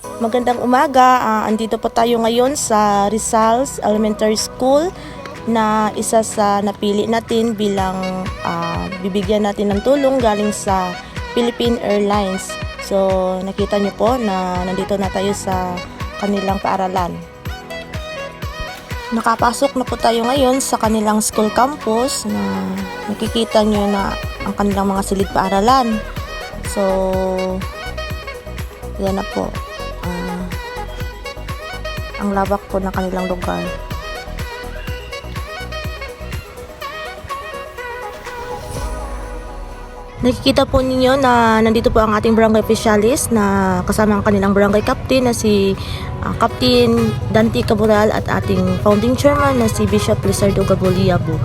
Magandang umaga. Andito po tayo ngayon sa Rizal's Elementary School na isa sa napili natin bilang bibigyan natin ng tulong galing sa Philippine Airlines. So nakita niyo po na nandito na tayo sa kanilang paaralan. Nakapasok na po tayo ngayon sa kanilang school campus na nakikita niyo na ang kanilang mga silid paaralan. So yan na po. Ang lawak po ng kanilang lugar. Nakikita po ninyo na nandito po ang ating barangay officialis na kasama ang kanilang barangay captain na si Captain Dante Cabral at ating founding chairman na si Bishop Lizardo Gaboliabo.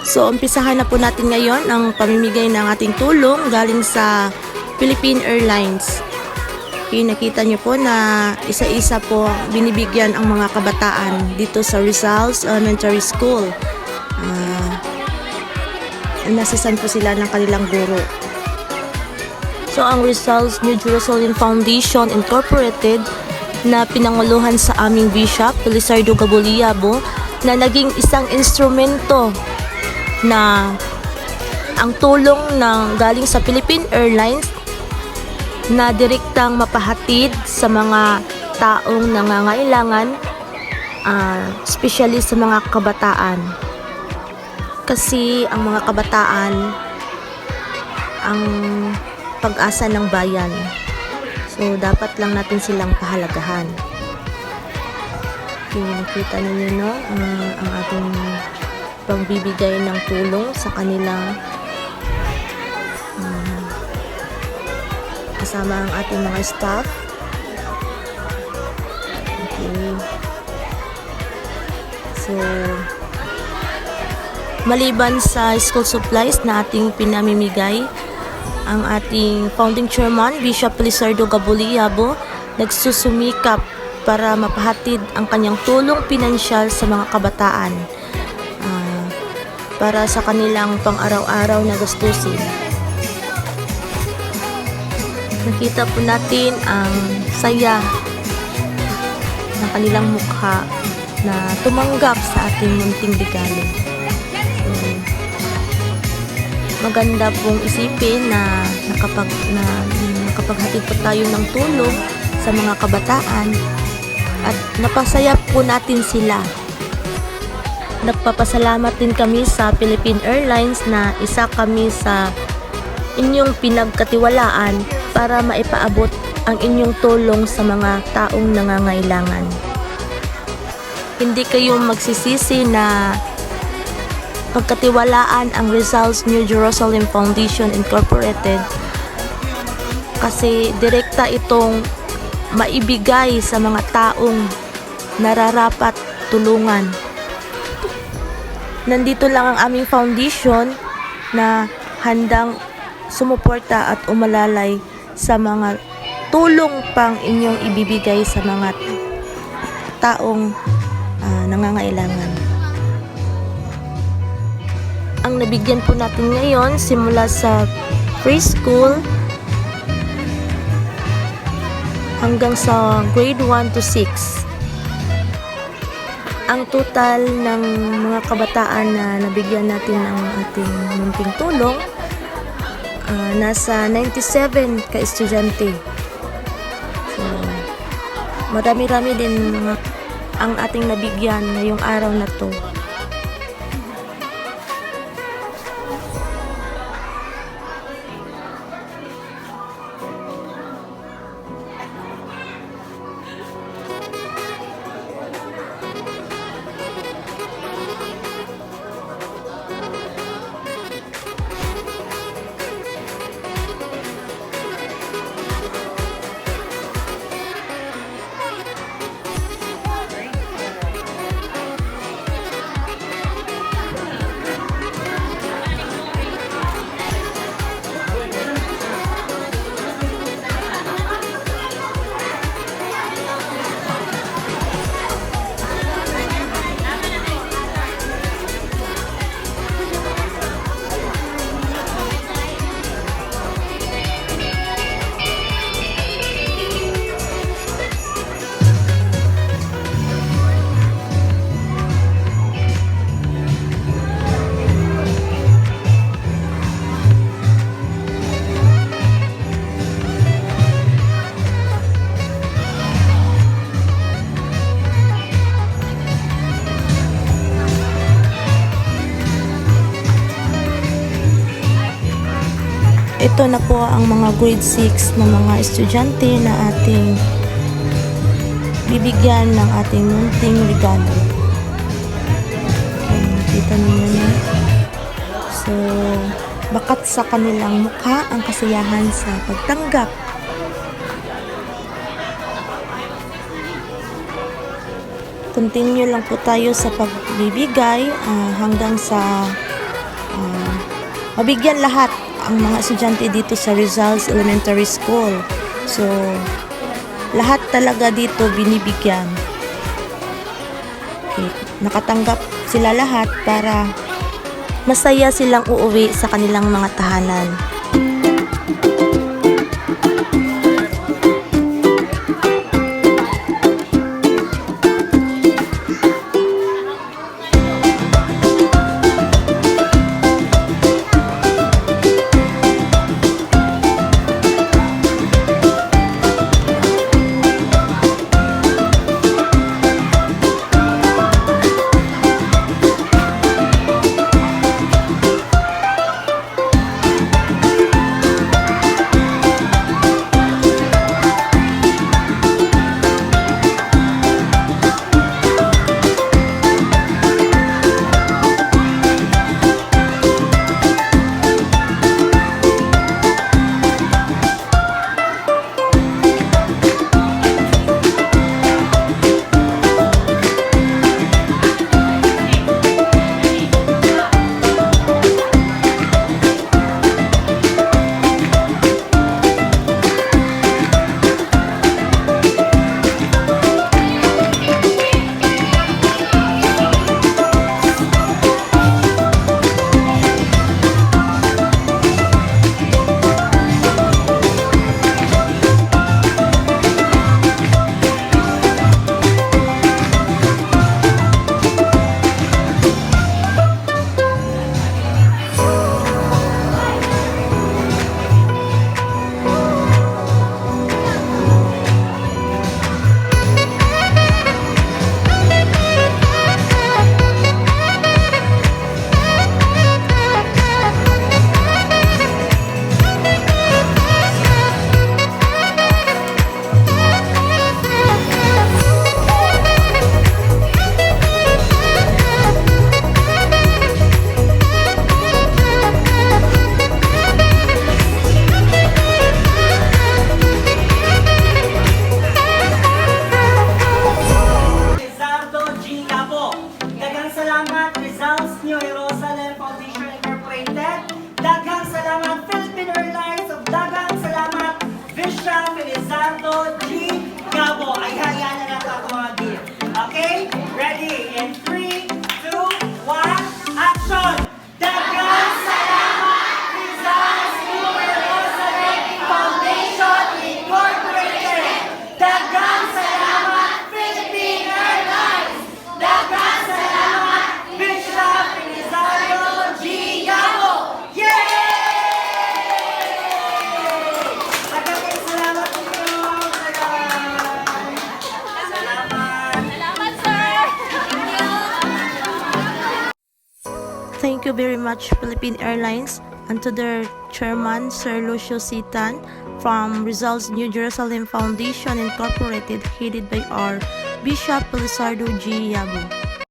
So umpisahan na po natin ngayon ang pamimigay ng ating tulong galing sa Philippine Airlines. Nakita niyo po na isa-isa po binibigyan ang mga kabataan dito sa Rizal's Elementary School. Nasisan po sila ng kanilang guro. So ang Rizal's New Jerusalem Foundation Incorporated na pinanguluhan sa aming Bishop Lizardo Gaboliabo na naging isang instrumento na ang tulong ng galing sa Philippine Airlines na direktang mapahatid sa mga taong nangangailangan, especially sa mga kabataan. Kasi ang mga kabataan ang pag-asa ng bayan. So dapat lang natin silang pahalagahan. Nakita niyo no, ang ating pagbibigay ng tulong sa kanila. Kasama ang ating mga staff. Okay. So, maliban sa school supplies na ating pinamimigay, ang ating founding chairman, Bishop Lizardo Gaboliabo, nagsusumikap para mapahatid ang kanyang tulong pinansyal sa mga kabataan para sa kanilang pang-araw-araw na gastusin. Nakita po natin ang saya ng kanilang mukha na tumanggap sa ating munting regalo. Maganda pong isipin na nakapaghatid po tayo ng tulong sa mga kabataan at napasaya po natin sila. Nagpapasalamat din kami sa Philippine Airlines na isa kami sa inyong pinagkatiwalaan para maipaabot ang inyong tulong sa mga taong nangangailangan. Hindi kayo magsisisi na pagkatiwalaan ang Rizal's New Jerusalem Foundation Incorporated kasi direkta itong maibigay sa mga taong nararapat tulungan. Nandito lang ang aming foundation na handang sumuporta at umalalay sa mga tulong pang inyong ibibigay sa mga taong nangangailangan. Ang nabigyan po natin ngayon simula sa preschool hanggang sa grade 1 to 6. Ang total ng mga kabataan na nabigyan natin ng ating munting tulong nasa 97 ka-estudyante. So, marami-rami din ang ating nabigyan ngayong araw na to. ito na po ang mga grade 6 na mga estudyante na ating bibigyan ng ating munting regalo. Kita niyo na. So, bakat sa kanilang mukha ang kasiyahan sa pagtanggap. Continue lang po tayo sa pagbibigay hanggang sa mabigyan lahat ang mga estudyante dito sa Rizal's Elementary School. So, lahat talaga dito binibigyan. Okay. Nakatanggap sila lahat para masaya silang uuwi sa kanilang mga tahanan. Daghang salamat Philippine Airlines of daghang salamat Bishop Felizardo G. Gabo. Ay hayaan na nato ako mga gift. Okay? Ready? In 3, 2, 1, action! Daghang salamat Rizal's Numerosa Foundation Incorporated. Daghang salamat Philippine Airlines. Daghang salamat Bishop Felizardo G. Gabo. Thank you very much, Philippine Airlines, and to their chairman, Sir Lucio Sitan, from Rizal's New Jerusalem Foundation Incorporated, headed by our Bishop Felizardo G. Yabo.